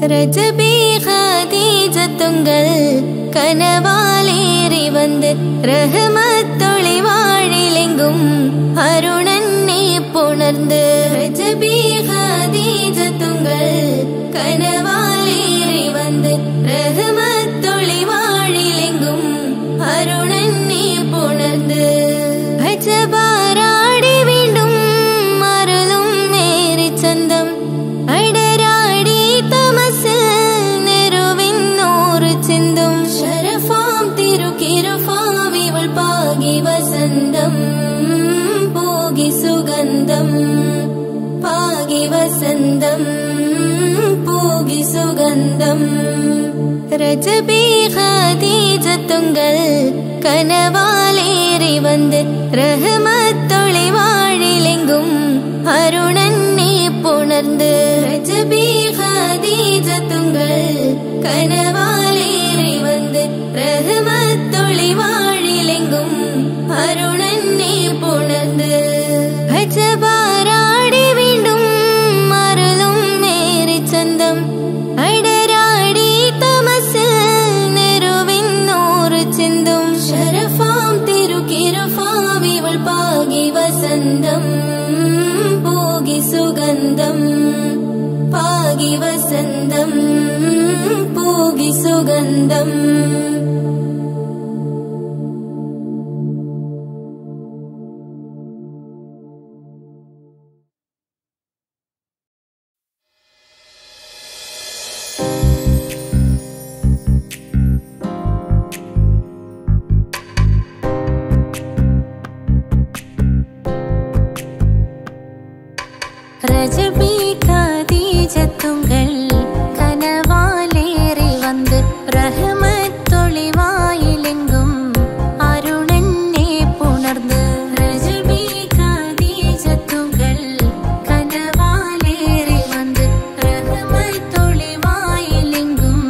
ரஜபி ஹதீஜத்துங்கள் கனவாலேறி வந்து ரஹமத்தொளி வாழிலெங்கும் அருணன்னே புணர்ந்து ரஜபி ஹதீஜத்துங்கள் கனவாலேறி வந்து ரஹமத்தொளி வாழிலெங்கும் அருணன்னே புணர்ந்து அஜபாராடி வீண்டும் மருளும் நேரி சந்தம் அடராடி தமசில் நெருவின் நூறு சிந்தும் ஷரஃபாம் திருக்கிருஃபாம் இவள் பாகி வசந்தம் போகி சுகந்தம் பாகி வசந்தம் போகி சுகந்தம் ரஜபி ஹதீஜத்துங்கள் கனவாலேறி வந்து ரஹமத்தொளி வாழிலெங்கும் அருணன்னே புணர்ந்து ரஜபி ஹதீஜத்துங்கள் கனவாலேறி வந்து ரஹமத்தொளி வாழிலெங்கும் அருணன்னே புணர்ந்து அஜபாராடி வீண்டும் மருளும் நேரி சந்தம் அடராடி தமசில் நெருவின் நூறு சிந்தும் ஷரஃபாம் திருக்கிருஃபாம் இவள் பாகி வசந்தம் போகி சுகந்தம் பாகி வசந்தம் போகி சுகந்தம் ரஜபி ஹதீஜத்துங்கள் கனவாலேறி வந்து ரஹமத்தொளி வாயிலெங்கும் அருணன்னே புணர்ந்து ரஜபி ஹதீஜத்துங்கள் கனவாலேறி வந்து ரஹமத்தொளி வாயிலெங்கும்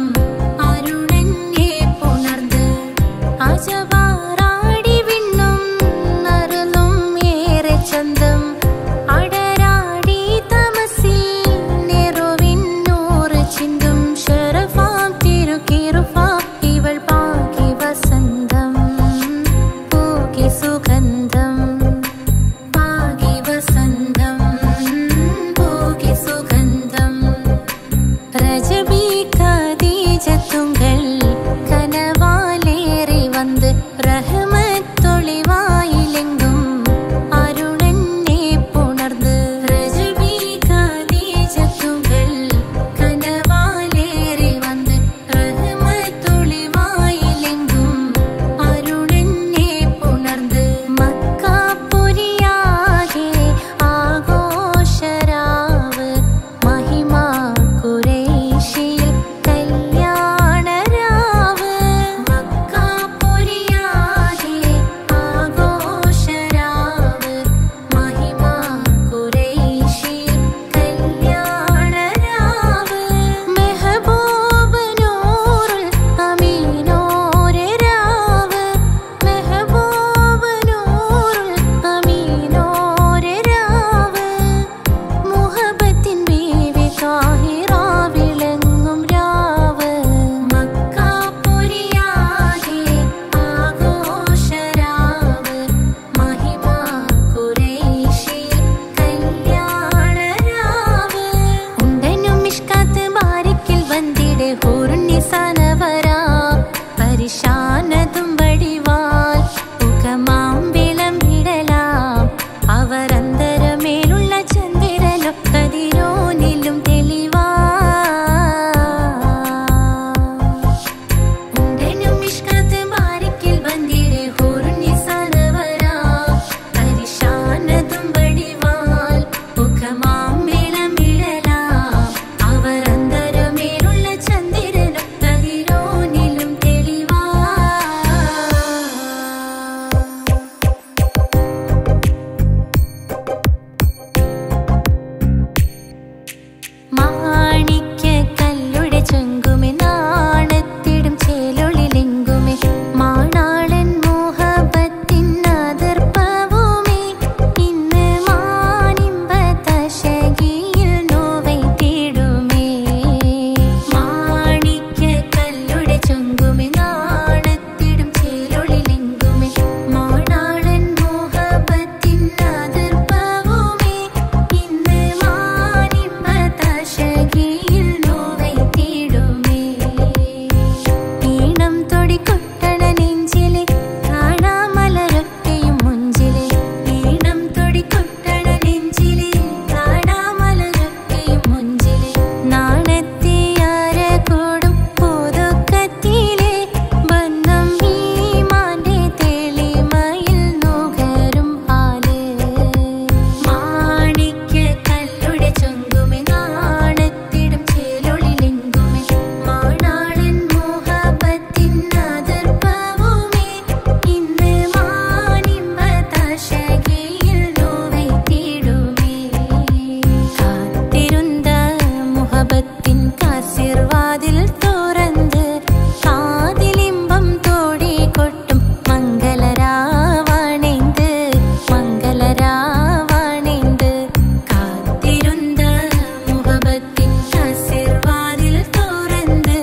அருணன்னே புணர்ந்து அஜபாராடி விண்ணும் அருளும் ஏற சந்தம் அடராடி தமசில் മുഹബത്തിൻ കാസിർവാതിൽ തുറന്ന് കാതിലിമ്പം തോടി കൊട്ടും മംഗളരാവണിന്ത് മംഗളരാവണിന്ത് കാത്തിരുന്ന മുഹബത്തിൻ കാസിർവാതിൽ തുറന്ന്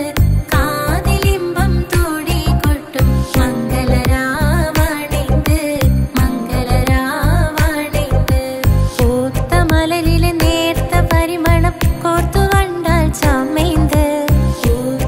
കാതിലിമ്പം തോടി കൊട്ടും മംഗളരാവണിന്ത് മംഗളരാവണിന്ത് പൂത്ത മലരിലെ നേർത്ത പരിമളം കോർത്തു കണ്ടാൽ ചമൈന്ത് പൂത്ത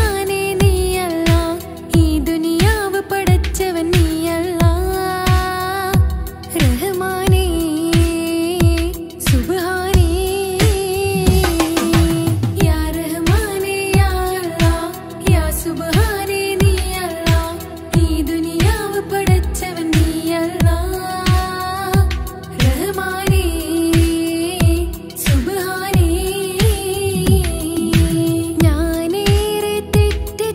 സുബ്ഹാനേ നീയല്ല ഈ ദുനിയാവ് പടച്ചവൻ നീയല്ല റഹ്മാനേ സുബ്ഹാനേ യാ റഹ്മാനേ യാ അല്ലാഹ് യാ സുബ്ഹാനേ നീയല്ല ഈ ദുനിയാവ് പടച്ചവൻ നീയല്ല റഹ്മാനേ സുബ്ഹാനേ ഞാനേറെ തെറ്റ്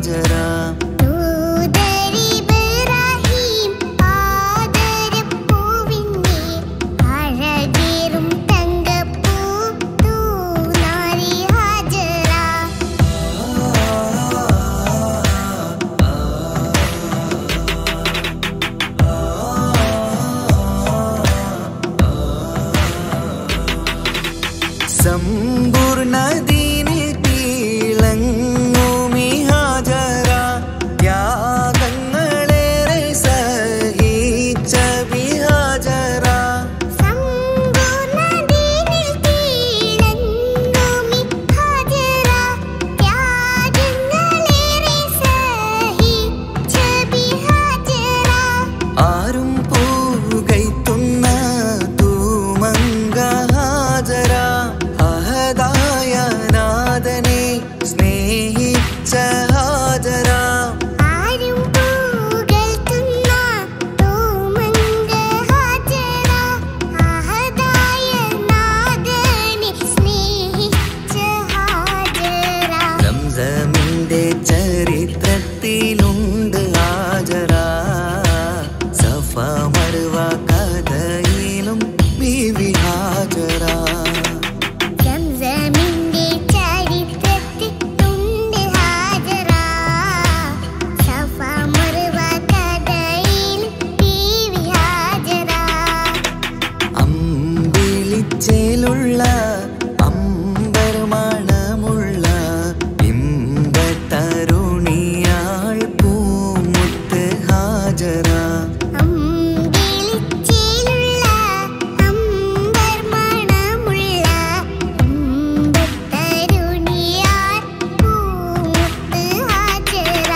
ഹാജറ സമ്പൂർണ്ണ ദീനിൽ തിളങ്ങുമി ഹാജറ ത്യാഗങ്ങളേറെ സഹിച്ച ബിഹാജറ സമ്പൂർണ്ണ ദീനിൽ തിളങ്ങുമി ഹാജറ ത്യാഗങ്ങളേറെ സഹിച്ച ബിഹാജറ ആരും പൂകൈത്തുന്ന തൂമങ്ക ഹാജറ അഹദായ നാഥനെ സ്നേഹിച്ച ഹാജറ ആരും പൂകഴ്ത്തുന്ന തൂമങ്ക ഹാജറ അഹദായ നാഥനെ സ്നേഹിച്ച ഹാജറ സംസമിന്റെ ചരിത്രത്തിലുണ്ട് ഹാജറ സഫ മർവ കഥയിലും ബീവി ഹാജറ സംസമിന്റെ ചരിത്രത്തിലുണ്ട് ഹാജറ സഫ മർവ കഥയിൽ ബീവി ഹാജറ അമ്പിളിച്ചേലുള്ള അമ്പർമണമുള്ള ഇമ്പത്തരുണിയാൾ പൂമുത്ത് ഹാജറ അമ്പിളിച്ചേലുള്ള അമ്പർമണമുള്ള ഇമ്പത്തരുണിയാർ പൂമുത്ത് ഹാജറ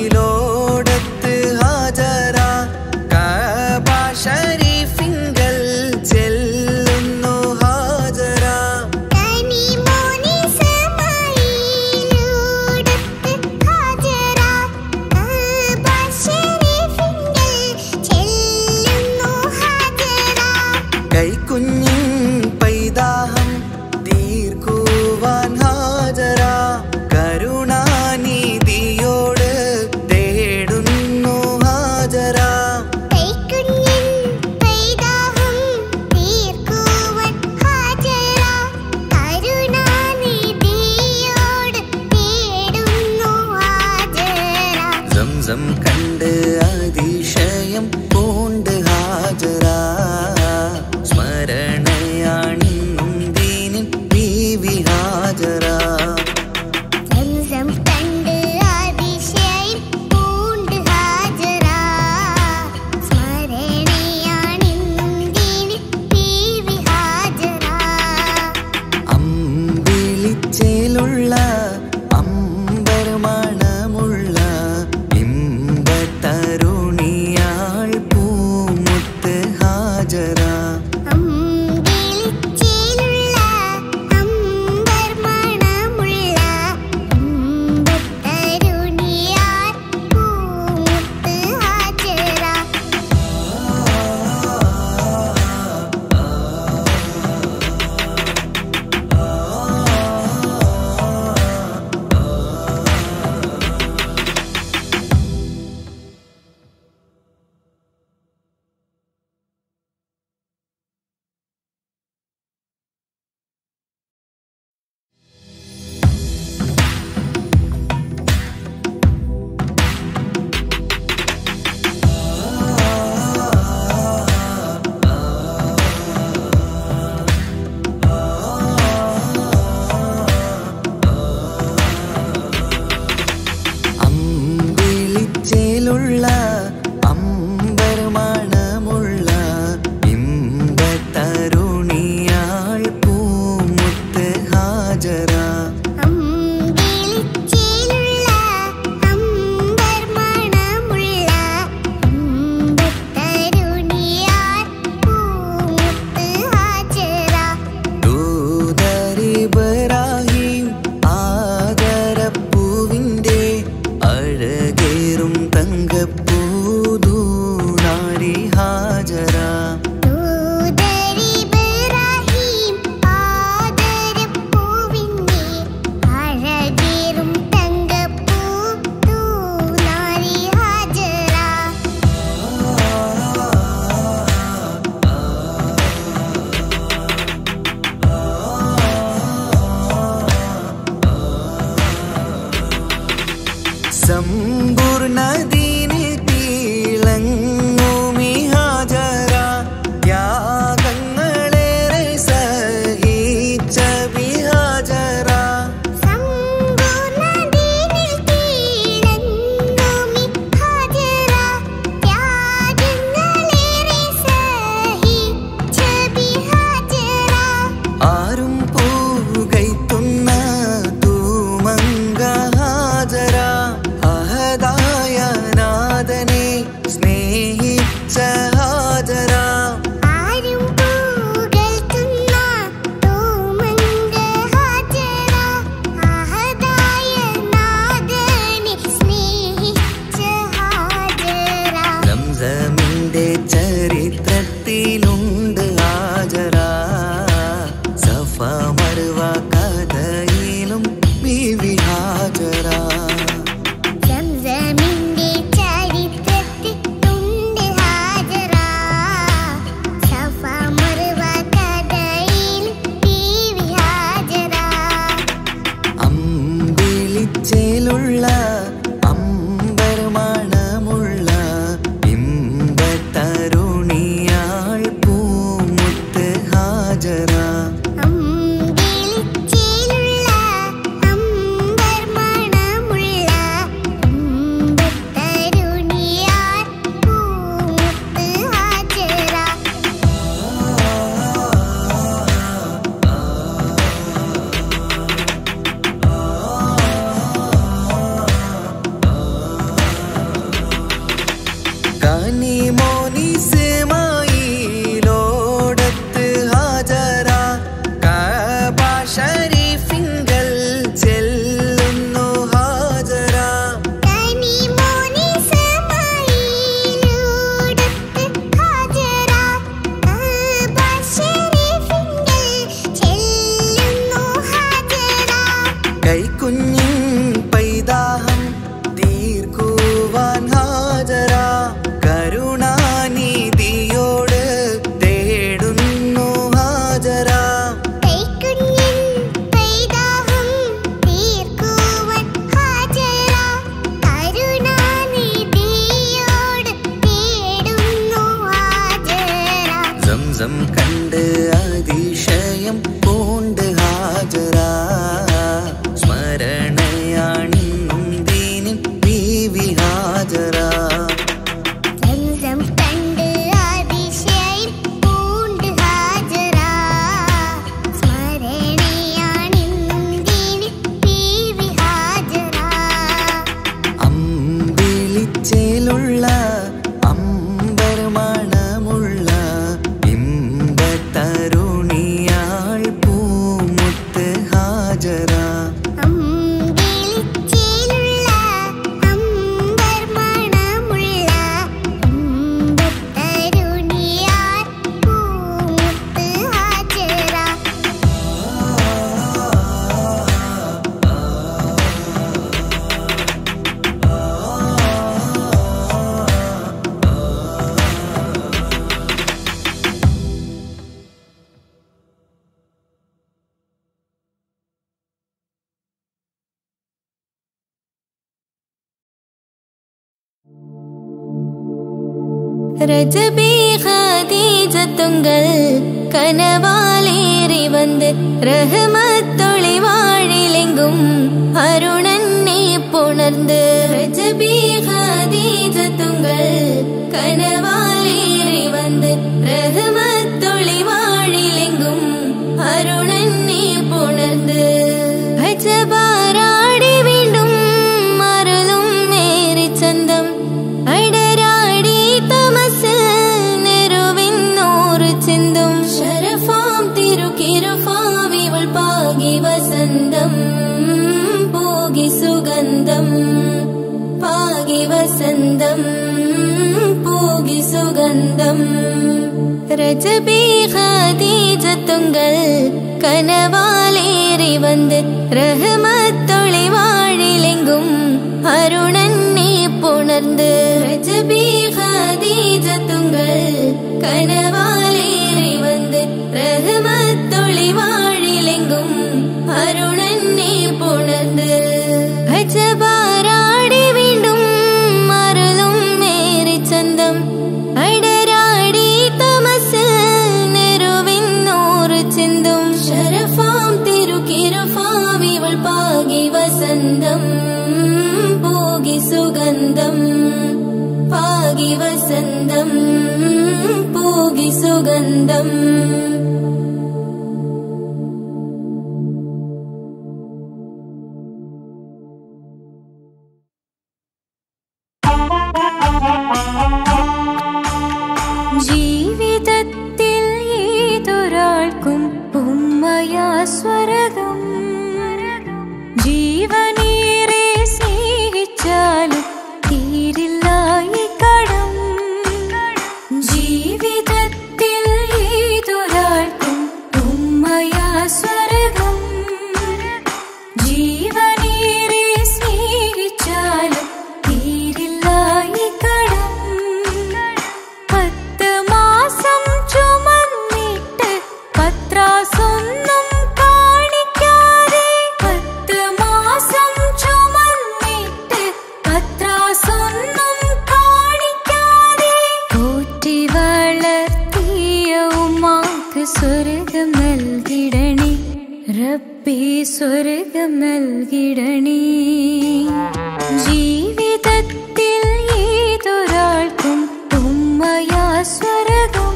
കനിമോനിസ്മായിലോടത്ത് ഹാജറ കഅബ ശരീഫിങ്കൽ ചെല്ലുന്നു ഹാജറ കനിമോനിസ്മായിലോടത്ത് ഹാജറ കഅബ ശരീഫിങ്കൽ ചെല്ലുന്നു ഹാജറ കൈക്കുഞ്ഞിൻ പൈതാഹം തീർക്കുവാൻ ഹാജറ കരുണാനിധിയോട് തേടുന്നു ഹാജറ കൈക്കുഞ്ഞിൻ പൈതാഹം തീർക്കുവാൻ ഹാജറ കരുണാനിധിയോട് തേടുന്നു ഹാജറ സംസം കണ്ട് അതിശയം പൂണ്ട് ഹാജറ സ്മരണയാണിന്നും ദീനിൻ ബീവി ഹാജറ സംസം കണ്ട് അതിശയം പൂണ്ട് ഹാജറ സ്മരണയാണിന്നും ദീനിൽ ബീവി ഹാജറ അമ്പിളിച്ചേലുള്ള അമ്പർമണമുള്ള ഇമ്പത്തരുണിയാൾ പൂമുത്ത് ഹാജറ അമ്പിളിച്ചേലുള്ള അമ്പർമണമുള്ള ഇമ്പത്തരുണിയാർ പൂമുത്ത് ഹാജറ അമ്പിളിച്ചേലുള്ള അമ്പർമണമുള്ള ഇമ്പത്തരുണിയാൾ പൂമുത്ത് ഹാജറ അമ്പിളിച്ചേലുള്ള അമ്പർമണമുള്ള ഇമ്പത്തരുണിയാർ പൂമുത്ത് ഹാജറ ദൂതരിബ്രാഹിം ആദരപ്പൂവിന്റെ സമ്പൂർണ്ണദീനിൽ തിളങ്ങുമി ഹാജറ ത്യാഗങ്ങളേറെ സഹിച്ച ബിഹാജറ സമ്പൂർണ്ണദീനിൽ തിളങ്ങുമി ഹാജറ ത്യാഗങ്ങളേറെ സഹിച്ച ബിഹാജറ ആരും പൂകൈത്തുന്ന തൂമങ്ക ഹാജറ അഹദായ നാഥനെ സ്നേഹിച്ച ഹാജറ ആരും പൂകഴ്ത്തുന്ന തൂമങ്ക ഹാജറ അഹദായ നാഥനെ സ്നേഹിച്ച ഹാജറ സംസമിന്റെ ചരിത്രത്തിലുണ്ട് ഹാജറ സഫ മർവ കഥയിലും ബീവി ഹാജറ സംസമിന്റെ ചരിത്രത്തിലുണ്ട് ഹാജറ സഫ മർവ കഥയിൽ ബീവി ഹാജറ അമ്പിളിച്ചേലുള്ള അമ്പർ മണമുള്ള ഇമ്പത്തരുണിയാൾ പൂമുത്ത് ഹാജറ അമ്പിളിച്ചേലുള്ള അമ്പർ മണമുള്ള ഇമ്പത്തരുണിയാർ പൂമുത്ത് ഹാജറ കനിമോനിസ്മായിലോടത്ത് ഹാജറ കഅബ ശരീഫിങ്കൽ ചെല്ലുന്നു ഹാജറ കനിമോനി സമായിലൂടത്ത് ഹാജറ കഅബ ശരീഫിങ്കൽ ചെല്ലുന്നു ഹാജറ കൈക്കുഞ്ഞിൻ പൈതാഹം തീർക്കുവാൻ ഹാജറ കരുണാനിധിയോട് തേടുന്നു ഹാജറ കൈക്കുഞ്ഞിൻ പൈതാഹം തീർക്കുവാൻ ഹാജറ കരുണാനിധിയോട് തേടുന്നു ഹാജറ സംസം കണ്ട് അതിശയം പൂണ്ട് ഹാജറ സ്മരണയാണിന്നും ദീനിൻ ബീവി ഹാജറ സംസം കണ്ട് അതിശയം പൂണ്ട് ഹാജറ സ്മരണയാണിന്നും ദീനി ബീവി ഹാജറ അമ്പിളിച്ചേലുള്ള അമ്പർ മണമുള്ള ഇമ്പത്തരുണിയാൾ പൂമുത്ത് ഹാജറ അമ്പിളിച്ചേലുള്ള അമ്പർ മണമുള്ള ഇമ്പത്തരുണിയാർ പൂമുത്ത് ഹാജറ ரஜபி ஹதீஜத்துங்கள் கனவாலேறி வந்து ரஹமத்தொளி வாழிலெங்கும் அருணன்னே புணர்ந்து ரஜபி ஹதீஜத்துங்கள் கனவாலேறி வந்து ரஹமத்தொளி வாழிலெங்கும் அருணன்னே புணர்ந்து அஜபாராடி வீண்டும் அருளும் மேரி சந்தம் അടരാടി തമസിൽ നെരുവിന്നൂറ് ചിന്തും ശരഫാം തിരുക്കിരുഫാവിവൾ പാകി വസന്തം പോകി സുഗന്ധം പാകി വസന്തം പോകി സുഗന്ധം രജബി ഖദീജത്തുങ്കൾ കനവാലേറി വന്ന് റഹ്മത്തൊളി വാഴിലെങ്കും അരുണന്നെ പുണർந்து രജബി ഖദീജത്തുങ്കൾ കനവാലേറി വന്ന് റഹ്മത്തൊളി വാഴിലെങ്കും അരുണന്നെ പുണർந்து അജബാരാടി സുഗന്ധം പാകി വസന്തം പൂകി സുഗന്ധം ജീവിതത്തിൽ ഏതൊരാൾക്കും ഉമ്മയാ സ്വർഗം ജീവനേറെ സ്നേഹിച്ചാലും തീരില്ല ഈ കടം ജീവിതത്തിൽ ഏതൊരാൾക്കും ഉമ്മയാ സ്വർഗം ജീവനേറെ സ്നേഹിച്ചാലും തീരില്ല ഈ കടം 10 മാസം ചുമന്നിട്ട് പത്രാസൊന്നും കാണിക്കാതെ 10 മാസം ചുമന്നിട്ട് പത്രാസൊന്നും കാണിക്കാതെ പോറ്റി വളർത്തിയ ഉമ്മാക്ക് സ്വർഗം നൽകിടണേ റബ്ബേ സ്വർഗം നൽകിടണേ ജീവിതത്തിൽ ഏതൊരാൾക്കും ഉമ്മയാ സ്വർഗം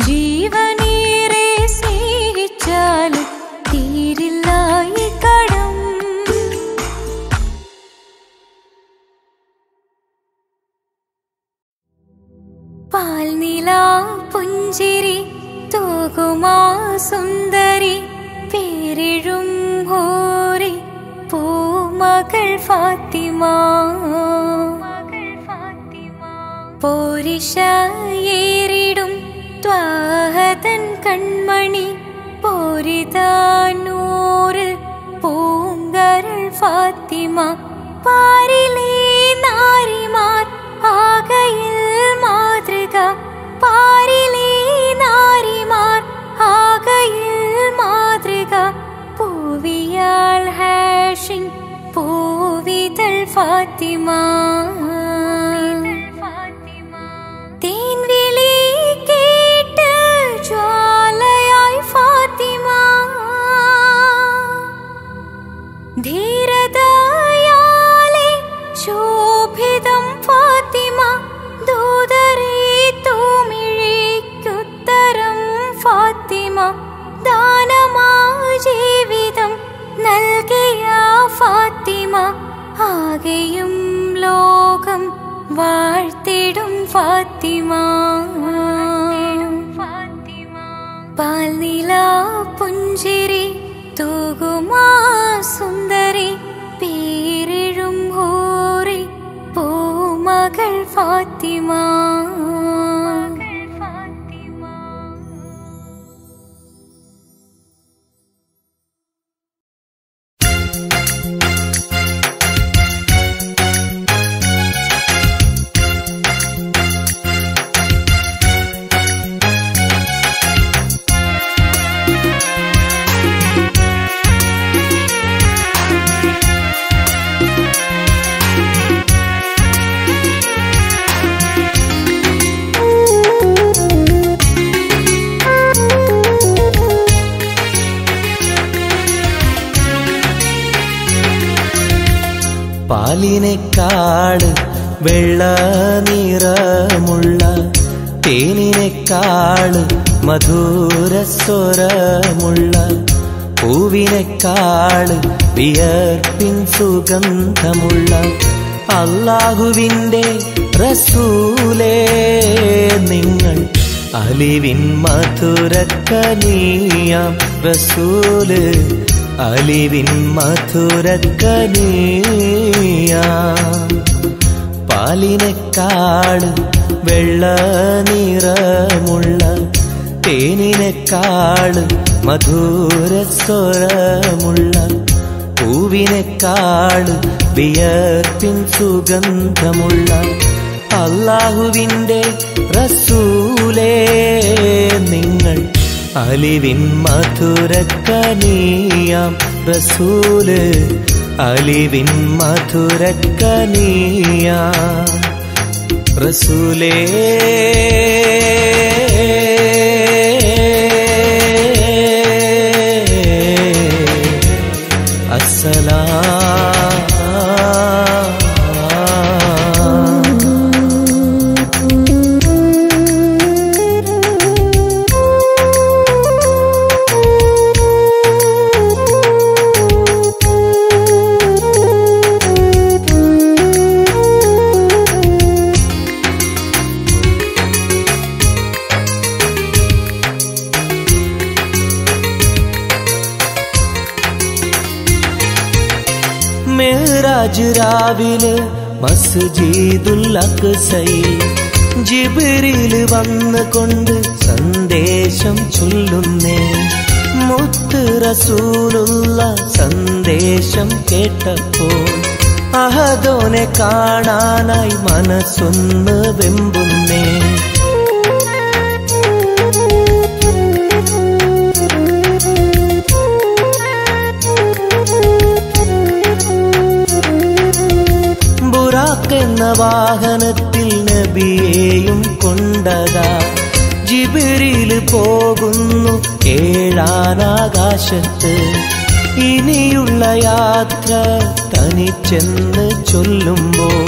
ജീവനേറെ സ്നേഹിച്ചാലും തീരില്ല ഈ കടം പാൽനില പുഞ്ചിരി തൂകുമാ സുന്ദരി പേരിഴും ഹോറി പൂമകൾ ഫാത്തിമ പോരിശയേറിടും ത്വാഹതൻ കൺമണി പോരിതാനൂറ് പൂങ്കരൾ ഫാത്തിമ പാരിലേ നാരിമാർ ആകയിൽ മാതൃക പാരിലേ നാരിമാർ ആകയിൽ മാതൃക പൂവിയാൾ ഹാഷിൻ പൂവിതൾ ഫാത്തിമ തേൻവിളി കേട്ട് ജ്വാലയായി ഫാത്തിമ ധീരതയാലെ ശോഭിതം ഫാത്തിമ ദൂതരേ തൂമിഴിക്കുത്തരം ഫാത്തിമ ദാനമാ ജീവിതം നൽകിയ ഫാത്തിമ ആകെയും ലോകം വാഴ്ത്തിടും ഫാത്തിമ പാൽനില പുഞ്ചിരി തൂകുമാ സുന്ദരി പേരിഴും ഹൂറി പൂമകൾ ഫാത്തിമ പാലിനെക്കാട് വെള്ള നിറമുള്ള തേനിനെക്കാട് മധുരസ്വരമുള്ള പൂവിനെക്കാട് വിയർപ്പിൻ സുഗന്ധമുള്ള അല്ലാഹുവിൻ്റെ റസൂലേ നിങ്ങൾ അലിവിൻ മധുരക്കനിയാം റസൂല് അലിവിൻ മധുരക്കനിയാം പാലിനെക്കാട് വെള്ള നിറമുള്ള തേനിനെക്കാട് മധുരസ്വരമുള്ള പൂവിനെക്കാട് വിയർപ്പിൻ സുഗന്ധമുള്ള അല്ലാഹുവിൻ്റെ റസൂലേ നിങ്ങൾ അലിവിൻ മധുരക്കനിയാം റസൂല് അലിവിൻ മധുരക്കനിയാം റസൂലേ അസ്സലാം മിഅ്റാജ് രാവിലെ മസ്ജിദുൽ അഖ്സയിൽ ജിബ്രീൽ വന്നുകൊണ്ട് സന്ദേശം ചൊല്ലുന്നേ. മുത്ത് റസൂലുള്ള സന്ദേശം കേട്ടപ്പോൾ അഹദോനെ കാണാനായി മനസ്സൊന്ന് വെമ്പുന്നേ. ബുറാഖ് എന്ന വാഹനത്തിൽ നബിയെയും കൊണ്ടതാ ജിബ്രീൽ പോകുന്നു ഏഴാനാകാശത്ത്. ഇനിയുള്ള യാത്ര തനിച്ചെന്ന് ചൊല്ലുമ്പോൾ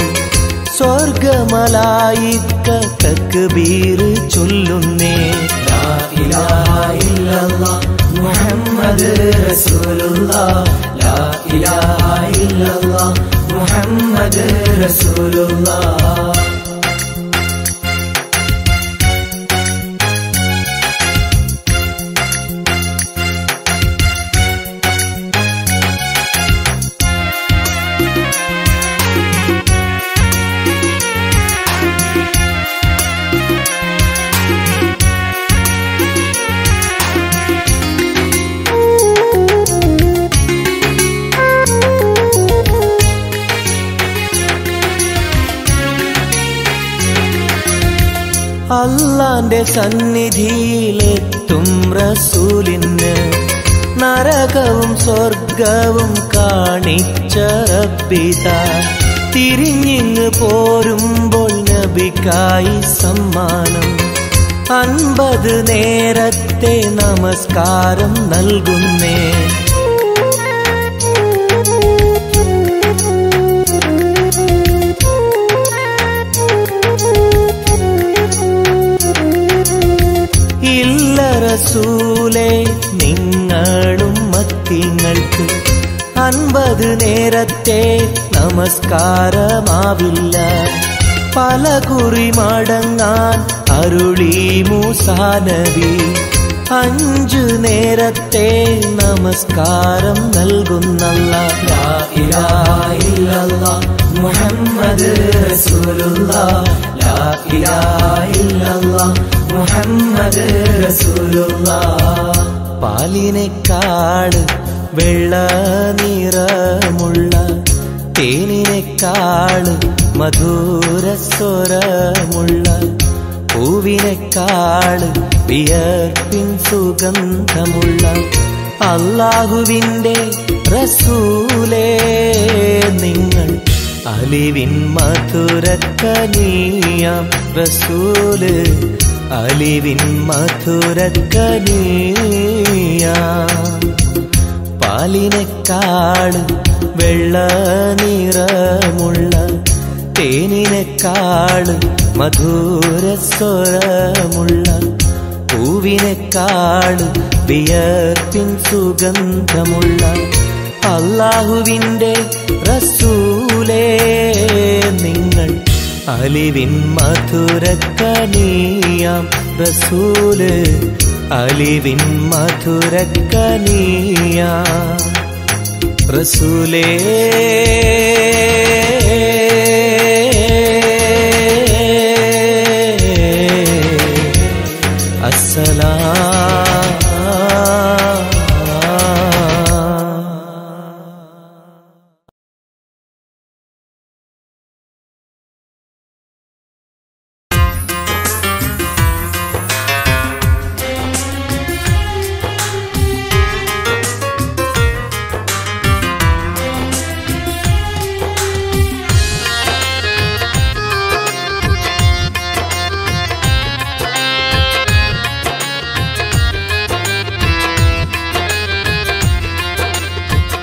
സ്വർഗമലായിക്ക തക്ബീർ ചൊല്ലുന്നേ. ലാ ഇലാഹ ഇല്ലല്ലാഹ് മുഹമ്മദ് റസൂലുള്ളാഹ്, ലാ ഇലാഹ ഇല്ലല്ലാഹ് മുഹമ്മദ് റസൂലുള്ളാഹ്. അല്ലാന്റെ സന്നിധിയിലെത്തും റസൂലിന് നരകവും സ്വർഗവും കാണിച്ച റബ്ബിതാ. തിരിഞ്ഞിങ്ങ് പോരുമ്പോൾ നബിക്കായി സമ്മാനം 50 നേരത്തെ നമസ്കാരം നൽകുന്നേ. റസൂലേ നിങ്ങളും മത്തിങ്ങൾക്ക് 50 നേരത്തെ നമസ്കാരമാവില്ല. പല കുറി മടങ്ങാൻ അരുളി മൂസാ നബി. 5 നേരത്തെ നമസ്കാരം നൽകുന്നല്ലാഹ്. ലാ ഇലാഹ ഇല്ലല്ലാഹ് മുഹമ്മദ് റസൂലുള്ളാഹ്, ലാ ഇലാഹ ഇല്ലല്ലാഹ് മുഹമ്മദ് റസൂലുള്ളാഹ്. പാലിനെക്കാട് വെള്ള നിറമുള്ള തേനിനെക്കാട് മധുരസ്വരമുള്ള പൂവിനെക്കാട് വിയർപ്പിൻ സുഗന്ധമുള്ള അല്ലാഹുവിൻ്റെ റസൂലേ നിങ്ങൾ അലിവിൻ മധുരക്കനിയാം റസൂല്, അലിവിൻ മധുരക്കനിയാം. പാലിനെക്കാട് വെള്ള നിറമുള്ള തേനിനെക്കാട് മധുരസ്വരമുള്ള പൂവിനെക്കാട് വിയർപ്പിൻ സുഗന്ധമുള്ള അല്ലാഹുവിൻ്റെ റസൂലേ നിങ്ങൾ അലിവിൻ മധുരക്കനിയാം റസൂല്, അലിവിൻ മധുരക്കനിയാം റസൂലേ.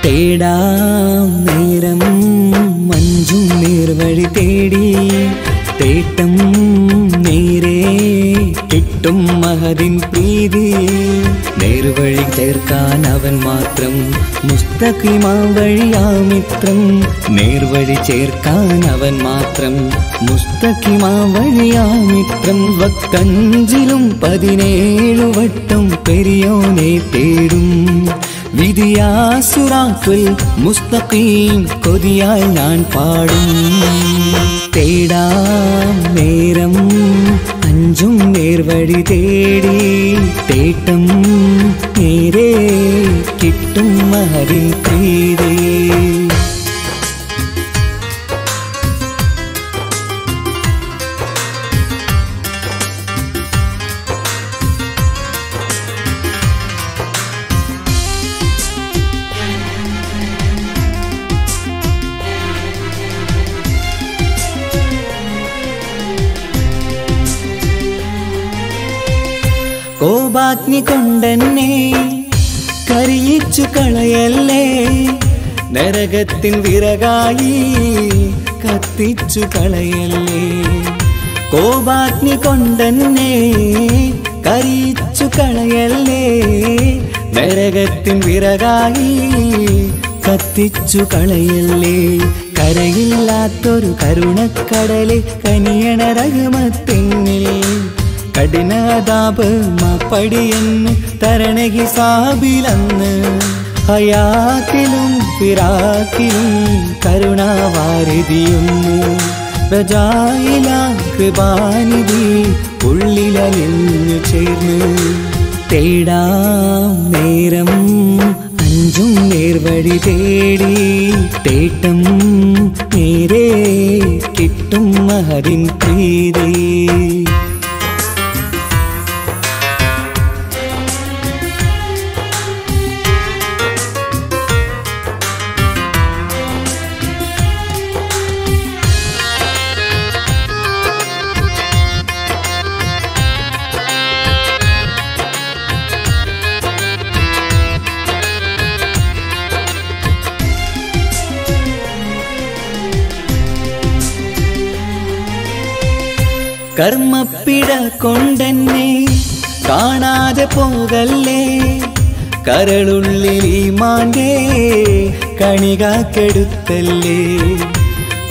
തേടാം നേരം മഞ്ചും നേർവഴി തേടി തേട്ടം നേരെ കിട്ടും മഹദിൻ പ്രീതി. നേർവഴി ചേർക്കാൻ അവൻ മാത്രം മുസ്തഖിമാ വഴിയാമിത്രം. നേർവഴി ചേർക്കാൻ അവൻ മാത്രം മുസ്തഖിമാ വഴിയാമിത്രം. വക്കഞ്ചിലും 17 വട്ടം പെരിയോനെ തേടും വിധിയാ സിറാത്തുൽ മുസ്തഖീം കൊതിയായി ഞാൻ പാടും. തേടാം നേരം അഞ്ചും നേർവഴി തേടി തേട്ടം നേരെ കിട്ടും മഹരിൻ പ്രീതി. കോപാഗ്നി കൊണ്ടെന്നെ കരിയിച്ചു കളയല്ലേ, നരകത്തിൻ വിറകായി കത്തിച്ചു കളയല്ലേ. കോപാഗ്നി കൊണ്ടെന്നെ കരിയിച്ചു കളയല്ലേ, നരകത്തിൻ വിറകായി കത്തിച്ചു കളയല്ലേ. കരയില്ലാത്തൊരു കരുണക്കടലെ കനിയണ റഹ്മത്തിന്നിൽ കഠിനതാപ് മാപ്പടിയെന്ന് തരണ ഹിസാബിലന്ന്. ഹയാത്തിലും ഫിറാക്കിലും കരുണാവാരിതിയൊന്ന് പ്രജായില കൃപാനിധി ഉള്ളിലലിഞ്ഞു ചേർന്ന്. തേടാം നേരം അഞ്ചും നേർവഴി തേടി തേട്ടം നേരെ കിട്ടും മഹരിൻ പ്രീതി. കർമ്മപ്പിട കൊണ്ടെന്നെ കാണാതെ പോകല്ലേ, കരളുള്ളിൽ ഈമാന്റെ കണികാക്കെടുത്തല്ലേ.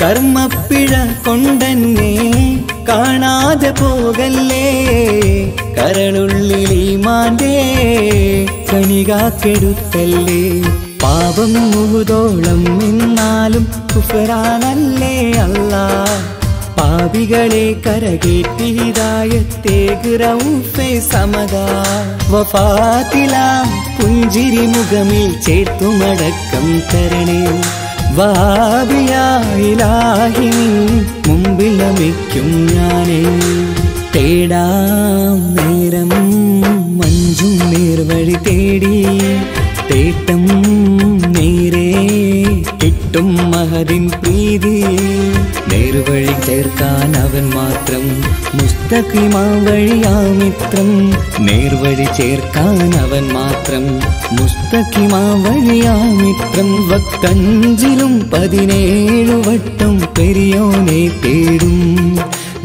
കർമ്മപ്പിഴ കൊണ്ടെന്നെ കാണാതെ പോകല്ലേ, കരളുള്ളിൽ ഈമാന്റെ കണികാക്കെടുത്തല്ലേ. പാപം മുഹുദോളം എന്നാലും കുഫറാനല്ലേ അല്ലാ. പാപികളെ കരകേറ്റി ഹിദായത്തേക് റഊഫേ സമദാ. വഫാത്തിലാം പുഞ്ചിരി മുഖമിൽ ചേർത്തുമടക്കം തരണേ. വഹാബിയായിലാഹി മുമ്പിൽ നമിക്കും ഞാനേ. തേടാം നേരം മഞ്ചും നേർവഴി തേടി തേട്ടം നേരെ കിട്ടും മഹദിൻ പ്രീതി. നേർവഴി ചേർക്കാൻ അവൻ മാത്രം മുസ്തഖിമാ വഴിയാമിത്രം. നേർവഴി ചേർക്കാൻ അവൻ മാത്രം മുസ്തഖിമാ വഴിയാമിത്രം. വക്കഞ്ചിലും 17 വട്ടം പെരിയോനെ തേടും.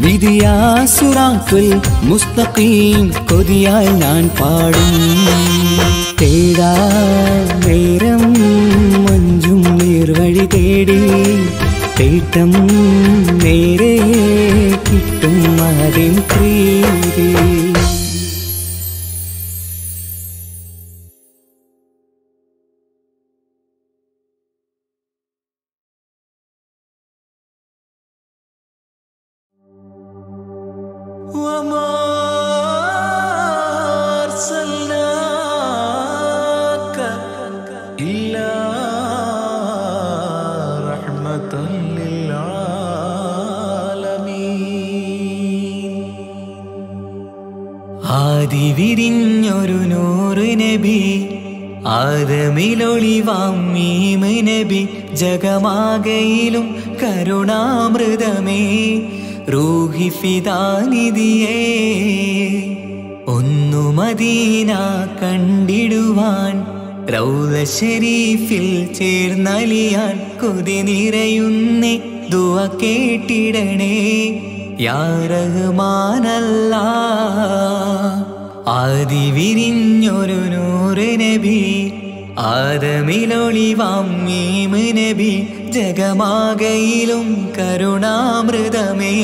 വിധിയാ സിറാത്തുൽ മുസ്തഖീം കൊതിയായി ഞാൻ പാടും. തേടാ നേരം മഞ്ചും നേർവഴി തേടി തേട്ടം നേരെ കിട്ടും മഹരിൻ പ്രീതി. ആദിവിരിഞ്ഞൊരു നൂറ് നബി ആദമിലൊളിവാം മീമ് നബി. ജഗമാകയിലും കരുണാമൃതമേ റൂഹി ഫിദാനിധിയേ. ഒന്നു മദീന കണ്ടിടുവാൻ റൗള ശരീഫിൽ ചേർന്നലിയാൻ കൊതി നിറയുന്നേ ദുആ കേട്ടിടണേ യാ റഹ്മാനല്ലാ. ആദിവിരിഞ്ഞൊരു നൂറ് നബി ആദമിലൊളിവാം മീമ് നബി. ജഗമാകയിലും കരുണാമൃതമേ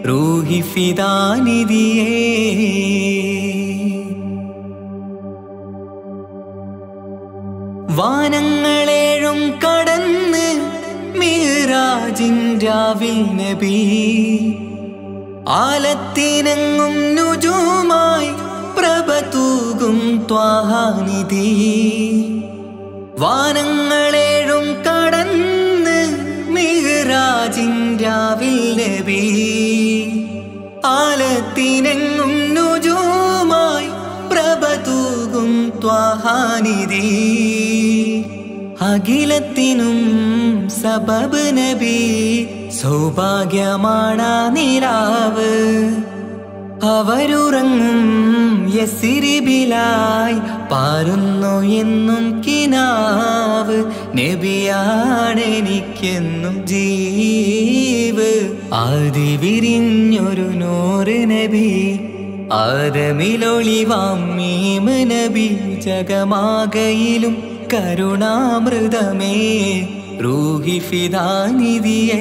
റൂഹി ഫിദാനിധിയേ. വാനങ്ങളേഴും കടന്ന് മിഹ്റാജിൻ രാവിൽ നബി ആലത്തിനെങ്ങും നുജൂമായി പ്രഭ തൂകും ത്വാഹാനിധി വാനങ്ങളേഴും കടന്ന് മിഹ്റാജിൻ രാവിൽ നബി ആലത്തിനെങ്ങും നുജൂമായി പ്രഭ തൂകും ത്വാഹാനിധി അഖിലത്തിനും സബബ് നബി സൗഭാഗ്യമാണ് നിലാവ് അവരുറങ്ങും യസിരിബിലായി പാരുന്നു എന്നും കിനാവ് നബിയാണെനിക്കെന്നും ജീവ് ആദി വിരിഞ്ഞൊരു നൂറ് നബി ആദമിലൊളിവാം മീമ് നബി ജഗമാകയിലും കരുണാമൃതമേ റൂഹി ഫിദാനിധിയേ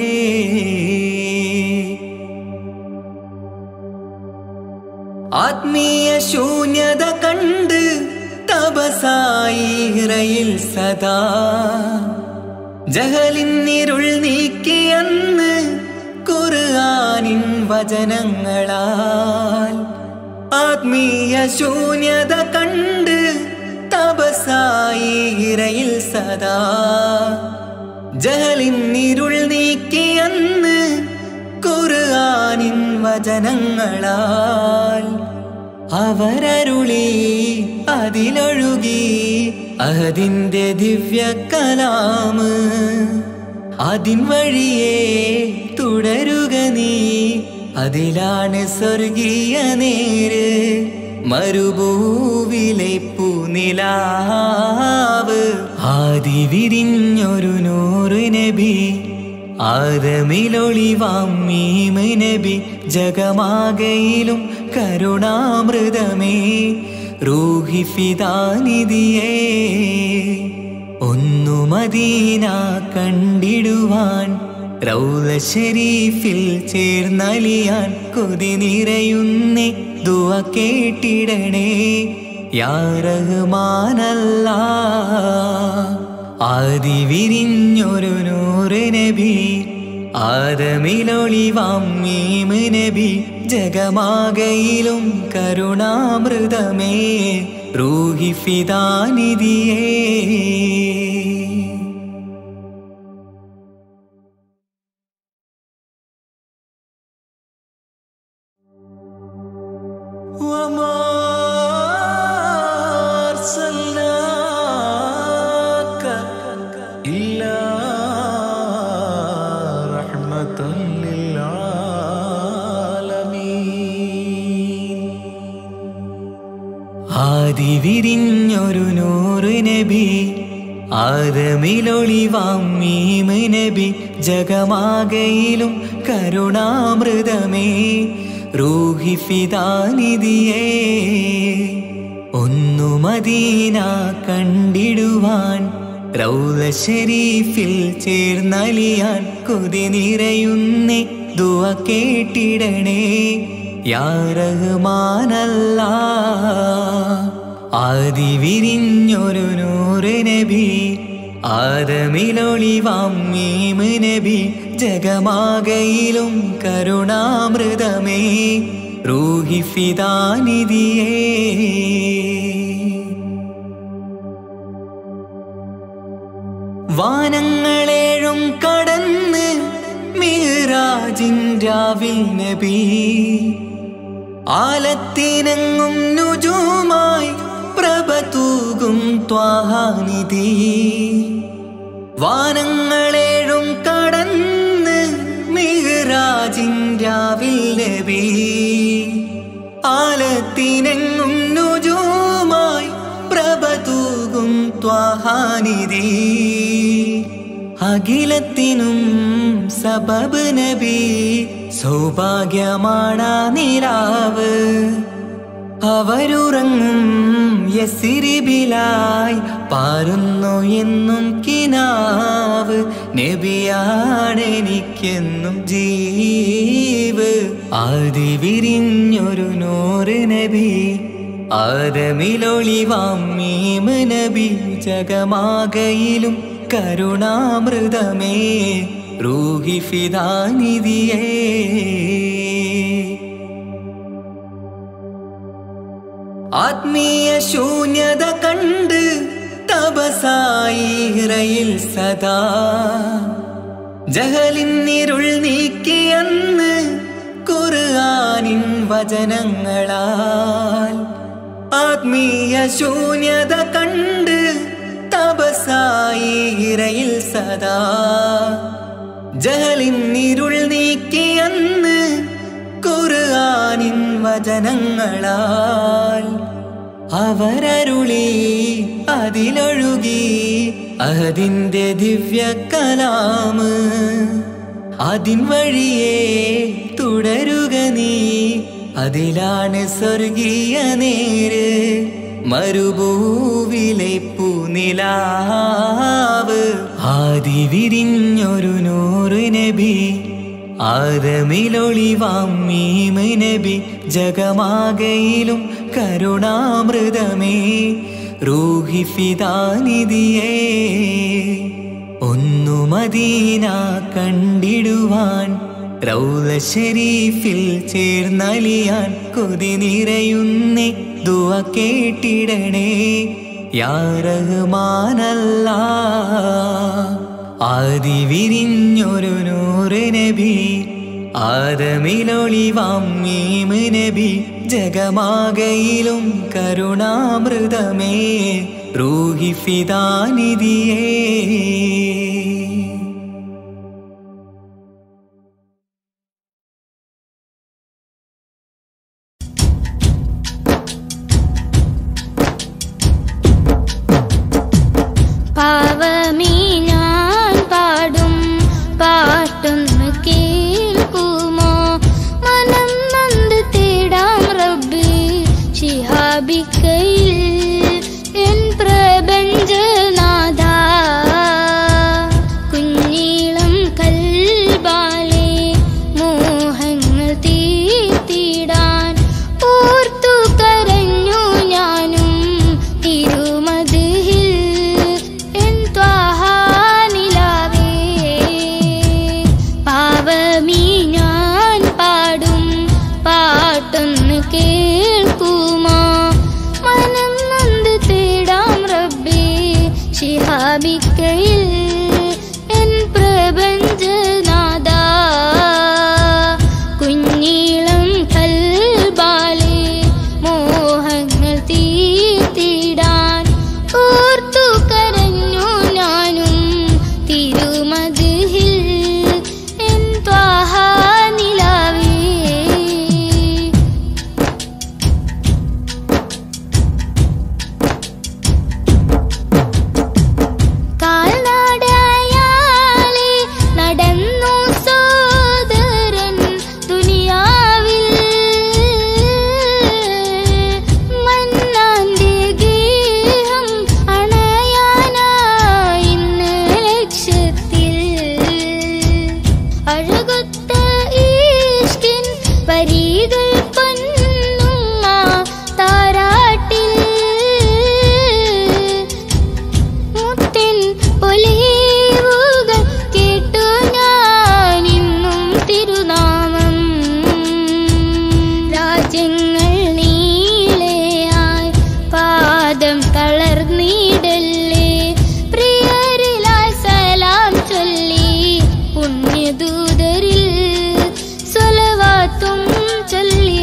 ആത്മീയ ശൂന്യത കണ്ട് തപസായി ഇറയിൽ സദാ ജഹലിന്നിരുൾ നീക്കിയന്ന് ഖുർആനിൻ വചനങ്ങളാൽ ആത്മീയ ശൂന്യത കണ്ട് തപസായി ഇറയിൽ സദാ ജഹലിന്നിരുൾ നീക്കിയന്ന് ഖുർആനിൻ വചനങ്ങളാൽ അവരരുളി അതിലൊഴുകി അഹദിന്റെ ദിവ്യ കലാമ് അതിൻ വഴിയേ തുടരുക നീ അതിലാണ് സ്വർഗീയ നേര് മരുഭൂവിലെ പൂനിലാവ് ആദി വിരിഞ്ഞൊരു നൂറ് നബി ആദമിലൊളിവാം മീമ് നബി ജഗമാകയിലും കരുണാമൃതമേ റൂഹി ഫിദാനിധിയേ ഒന്നു മദീന കണ്ടിടുവാൻ റൗള ശരീഫിൽ ചേർന്നലിയാൻ കൊതി നിറയുന്നേ ദുആ കേട്ടിടണേ യാ റഹ്മാനല്ലാഹ് ആദി വിരിഞ്ഞൊരു നൂറ് നബി ആദമിലൊളിവാം മീമ് നബി ജഗമാകയിലും കരുണാമൃതമേ റൂഹി ഫിദാനിധിയേ ആദി വിരിഞ്ഞൊരു നൂറ് നബി ആദമിലൊളിവാം മീമ് നബി ജഗമാകയിലും കരുണാമൃതമേ റൂഹി ഫിദാനിധിയേ ഒന്നു മദീന കണ്ടിടുവാൻ റൗള ശരീഫിൽ ചേർന്നലിയാൻ കൊതി നിറയുന്നേ ദുആ കേട്ടിടണേ യാ റഹ്മാനല്ലാഹ് ആദി വിരിഞ്ഞൊരു നൂറ് നബി ആദമിലൊളിവാം മീമ് നബി ജഗമാകയിലും കരുണാമൃതമേ റൂഹി ഫിദാനിധിയേ വാനങ്ങളേഴും കടന്ന് മിഹ്റാജിൻ രാവിൽ നബി ആലത്തിനെങ്ങും നുജൂമായി പ്രഭ തൂകും ത്വാഹാനിധി വാനങ്ങളേഴും കടന്ന് മിഹ്റാജിൻ രാവിൽ നബി ആലത്തിനെങ്ങും നുജൂമായി പ്രഭ തൂകും ത്വാഹാനിധി അഖിലത്തിനും സബബ് നബി സൗഭാഗ്യമാണ് നിലാവ് അവരുറങ്ങും യസിരിബിലായി പാരുന്നു എന്നും കിനാവ് നബിയാണെനിക്കെന്നും ജീവ് ആദി വിരിഞ്ഞൊരു നൂറ് നബി ആദമിലൊളിവാം മീമ് നബി ജഗമാകയിലും കരുണാമൃതമേ റൂഹി ഫിദാനിധിയേ. ആത്മീയ ശൂന്യത കണ്ട് തപസായി ഇറയിൽ സദാ ജഹലിന്നിരുൾ നീക്കിയെന്ന് ഖുർആനിൻ വചനങ്ങളാൽ. ആത്മീയ ശൂന്യത കണ്ട് തപസായി ഇറയിൽ സദാ ജഹലിന്നിരുൾ നീക്കിയെന്ന് ഖുർആനിൻ വചനങ്ങളാൽ. അവരരുളി അതിലൊഴുകി അതിന്റെ ദിവ്യ കലാമ്. അതിൻ വഴിയേ തുടരുക നീ, അതിലാണ് സ്വർഗീയ നേര്. മരുഭൂവിലെ പൂനിലാവ് ആദി വിരിഞ്ഞൊരു നൂറ് നബി. ആദമിലൊളിവാം മീമ് നബി ജഗമാകയിലും കരുണാമൃതമേ റൂഹി ഫിദാനിധിയേ. ഒന്നു മദീന കണ്ടിടുവാൻ റൗള ശരീഫിൽ ചേർന്നലിയാൻ കൊതി നിറയുന്നേ ദുആ കേട്ടിടണേ യാ റഹ്മാനല്ലാഹ്. ആദി വിരിഞ്ഞൊരു നൂറ് നബി ആദമിലൊളിവാം മീമ് നബി ജഗമാകയിലും കരുണാമൃതമേ റൂഹി ഫിദാനിധിയേ. പാവമീ ഞാൻ പാടും പാട്ടൊന്ന് കേൾക്കുമോ? മനം നന്ദ് തേടാം റബ്ബി ശിഹാബിക്കയിൽ എൻ പ്രപഞ്ചനാഥ. കുഞ്ഞീളം കൽബാലെ മോഹങ്ങൾ തീർത്തിടാൻ ഓർത്തു കരഞ്ഞു ഞാനും തിരുമദിഹിൽ എൻ ത്വാഹാനിലാവേ. പാവമീ ഞാൻ പാടും പാട്ടൊന്ന് കേൾക്കുമോ? മനം നന്ദ് തേടാം റബ്ബി ശിഹാബിക്കയിൽ എൻ പ്രപഞ്ചനാഥ. കുഞ്ഞീളം കൽബാലെ മോഹങ്ങൾ തീർത്തിടാൻ ഓർത്തു കരഞ്ഞു ഞാനും തിരുമദിഹിൽ എൻ ത്വാഹാനിലാവേ. കാൽനടയാലെ നടന്നു സോദരൻ ദുനിയാവിൽ. മന്നാന്റെ ഗേഹം അണയാനായി ഇന്ന് ലക്ഷ്യത്തിൽ. അഴകൊത്ത ഈഷ്കിൻ വരികൾ പൊന്നുമ്മ താരാട്ടിൽ. മുത്തിൻ പൊലിവുകൾ കേട്ടു ഞാൻ ഇന്നും തിരുനാമം. രാജ്യങ്ങൾ നീളെയായി പാദം തളർന്നിടല്ലേ. പ്രിയരിലായി സലാം ചൊല്ലി പുണ്യദൂതരിൽ സ്വലവാത്തും ചൊല്ലി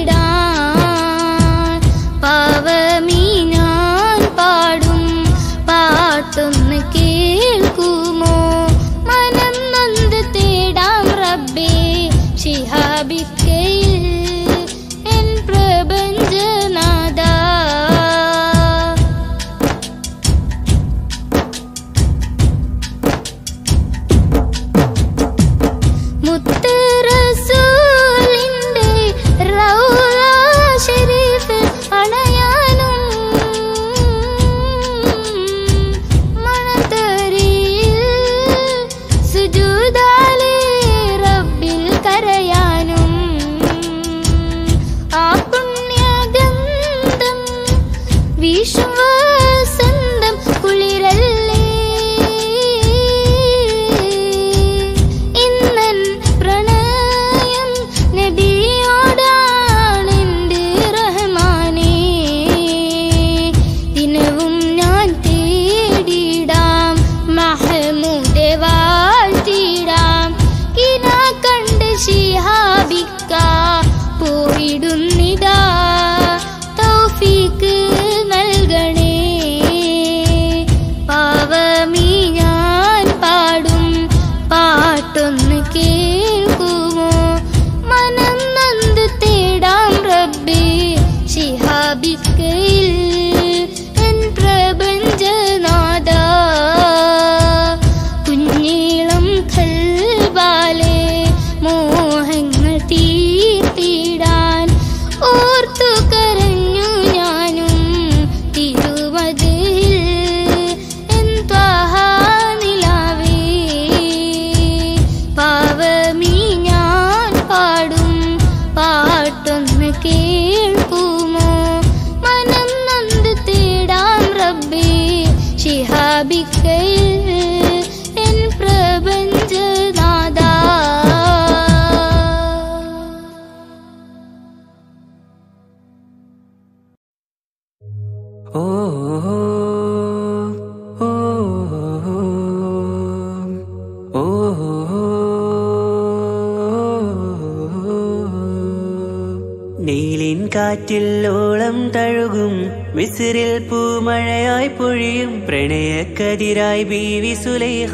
കാറ്റിൽ ഓളം തഴുകും മിസ്രിൽ പൂമഴയായി പൊഴിയും പ്രണയക്കതിരായി ബീവി സുലൈഹ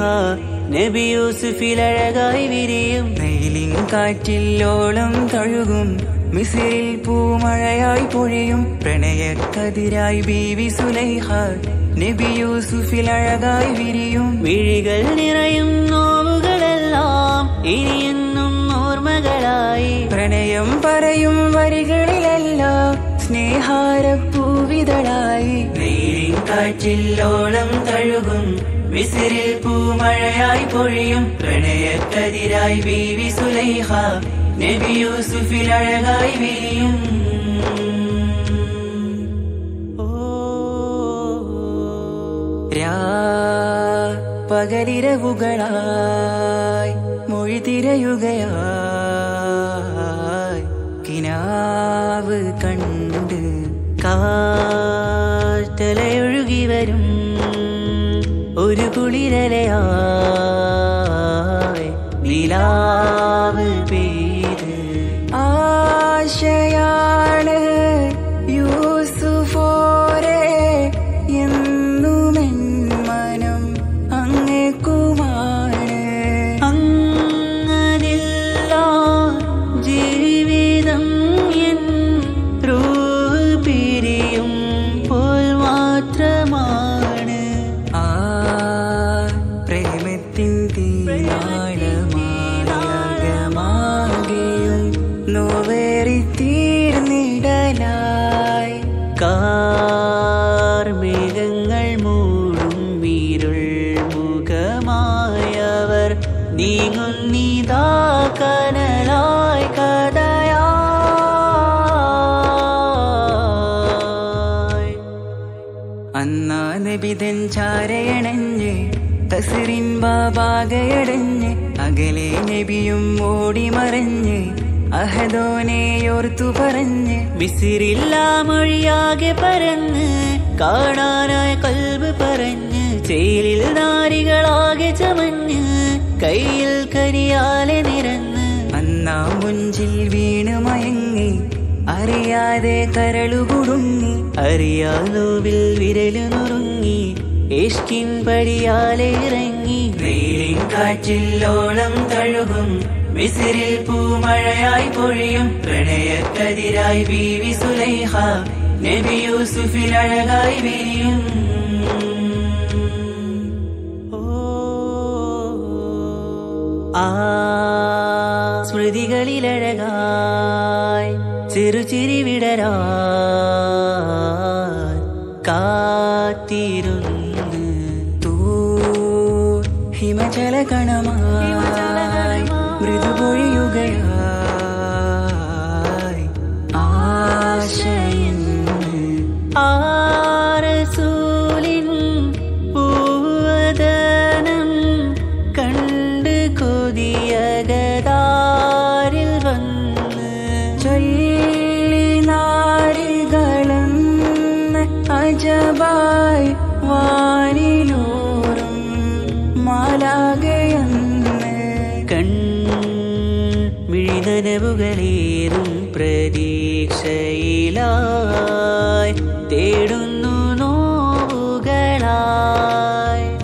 നബി യൂസുഫിൽ അഴകായി വിരിയും വെയിലിൻ കാറ്റിൽ ഓളം തഴുകും മിസ്രിൽ പൂമഴയായി പൊഴിയും പ്രണയക്കതിരായി ബീവി സുലൈഹ നബി യൂസുഫിൽ അഴകായി വിരിയും മിഴികൾ നിറയും നോവുകളെല്ലാം ഇനിയെന്നും ഓർമ്മകളായി പ്രണയം പറയും വരികളിലെല്ലാം സ്നേഹാരപ്പൂവിതളായി വെയിലിൻ കാറ്റിൽ ഓളം തഴുകും മിസ്രിൽ പൂമഴയായി പൊഴിയും പ്രണയക്കതിരായി ബീവി സുലൈഹ നബി യൂസുഫിൽ അഴകായി വിരിയും പകലിരവുകളായി മൊഴി തിരയുകയായി കിനാവ് കണ്ട് കാറ്റലയൊഴുകി വരും ഒരു കുളിരലയായി നിലാവ് പെയ്ത് ആശയാണ് യൂസുഫോരെ എന്നുമെൻ മനം അങ്ങേക്കുമാണ് അങ്ങനില്ല ജീവിതം എൻ റൂഹ് പിരിയും പോൽ മാത്രമാണ് ആ പ്രേമത്തിൻ തീരാളമാകമാകെയും നോവേറി തീർന്നിടലായി കാർമേഘങ്ങൾ മൂടും വീരുൾ മുഖമായവർ നീങ്ങുന്നിതാ കനലായി കഥയായി അന്നാ നബിതൻ ചാരയണഞ്ഞ് തസ്റിൻ ബാബാകയടഞ്ഞ് അകലെ നബിയും ഓടിമറഞ്ഞ് അഹദോനെയോർത്തു പറഞ്ഞ് മിസ്രില്ല മൊഴിയാകെ പരന്ന് കാണാനായി കൽബ് പറഞ്ഞ് ചേലിൽ നാരികളാകെ ചമഞ്ഞ് കയ്യിൽ കരിയാലെ നിരന്ന് അന്നാ മുഞ്ചിൽ വീണ് മയങ്ങി അറിയാതെ കരളുകുടുങ്ങി അറിയാലോവിൽ വിരലു നുറുങ്ങി ഇഷ്കിൻ പടിയാലെ ഇറങ്ങി വെയിലിൻ കാറ്റിൽ ഓളം തഴുകും മിസ്രിൽ പൂമഴയായി പൊഴിയും പ്രണയക്കതിരായി ബീവി സുലൈഹ നബി യൂസുഫിൽ അഴകായി വിരിയും ആ സ്മൃതികളിലഴകായി ചെറുചിരി വിടരാൻ കാത്തിരുന്ന് ഹിമജല കണമായി മൃദുപൊഴിയുകയായി ആശയിൻ ആരസൂലിൻ പൂവദനം കണ്ട് കൊതിയകതാരിൽ വന്ന് ചൊല്ലി നാരികളെന്ന് അജബായി വാനിലൂറും മാലാകയെന്ന് മിഴിനനവുകളേറും പ്രതീക്ഷയിലായി തേടുന്നു നോവുകളായി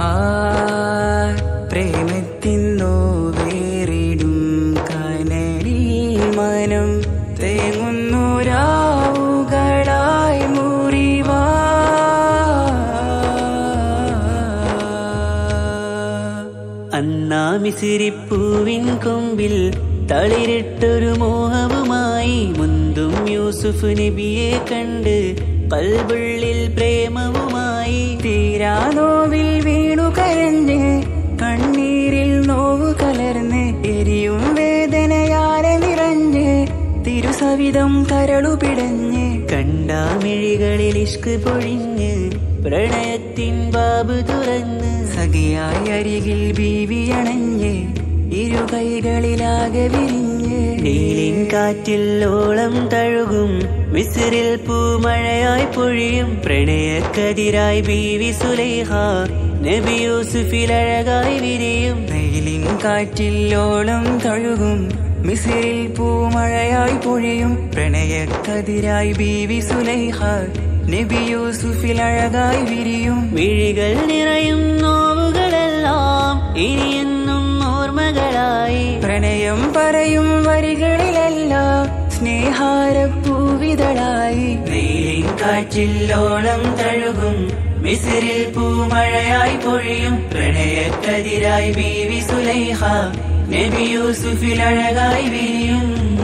ആ പ്രേമത്തിൻ നോവേറിടും കനലിൽ മനം തേങ്ങുന്നു രാവുകളായി മുറിവാ അന്നാ മിസിരിപ്പൂവിൻ കൊമ്പിൽ തളിരിട്ടൊരു മോഹവുമായി മുന്തും യൂസുഫ് നബിയെ കണ്ട് കൽബുള്ളിൽ പ്രേമവുമായി തീരാനോവിൽ വീണു കരഞ്ഞ് കണ്ണീരിൽ നോവ് കലർന്ന് എരിയും വേദനയാലെ നിറഞ്ഞ് തിരുസവിധം കരളു പിടഞ്ഞ് കണ്ടാമിഴികളിൽ ഇഷ്ക് പൊഴിഞ്ഞ് പ്രണയത്തിൻ ബാബ് തുറന്ന് സഖിയായി അരികിൽ ബീവിയണഞ്ഞ് ഇരു കൈകളിലാകെ വിരിഞ്ഞ് നീലിൻ കാറ്റിൽ ഓളം തഴുകും മിസ്രിൽ പൂമഴയായി പൊഴിയും പ്രണയക്കതിരായി ബീവി സുലൈഹ നബി യൂസുഫിൽ അഴകായി വിരിയും. നൈലിൻ കാറ്റില്ലോളം തഴുകും മിസ്രിൽ പൂമഴയായി പൊഴിയും. പ്രണയക്കതിരായി ബീവി സുലൈഹ നബി യൂസുഫിൽ അഴകായി വിരിയും. മിഴികൾ നിറയും നോവുകളെല്ലാം ഇനിയെന്നും ഓർമ്മകളായി. പ്രണയം പറയും വരികളിലെല്ലാം സ്നേഹാരപ്പൂവിതളായി. നീലിൻ കാറ്റില്ലോളം തഴുകും മിസ്രിൽ പൂമഴയായി പൊഴിയും. പ്രണയക്കതിരായി ബീവി സുലൈഹ നബി യൂസുഫിൽ അഴകായി വിരിയും.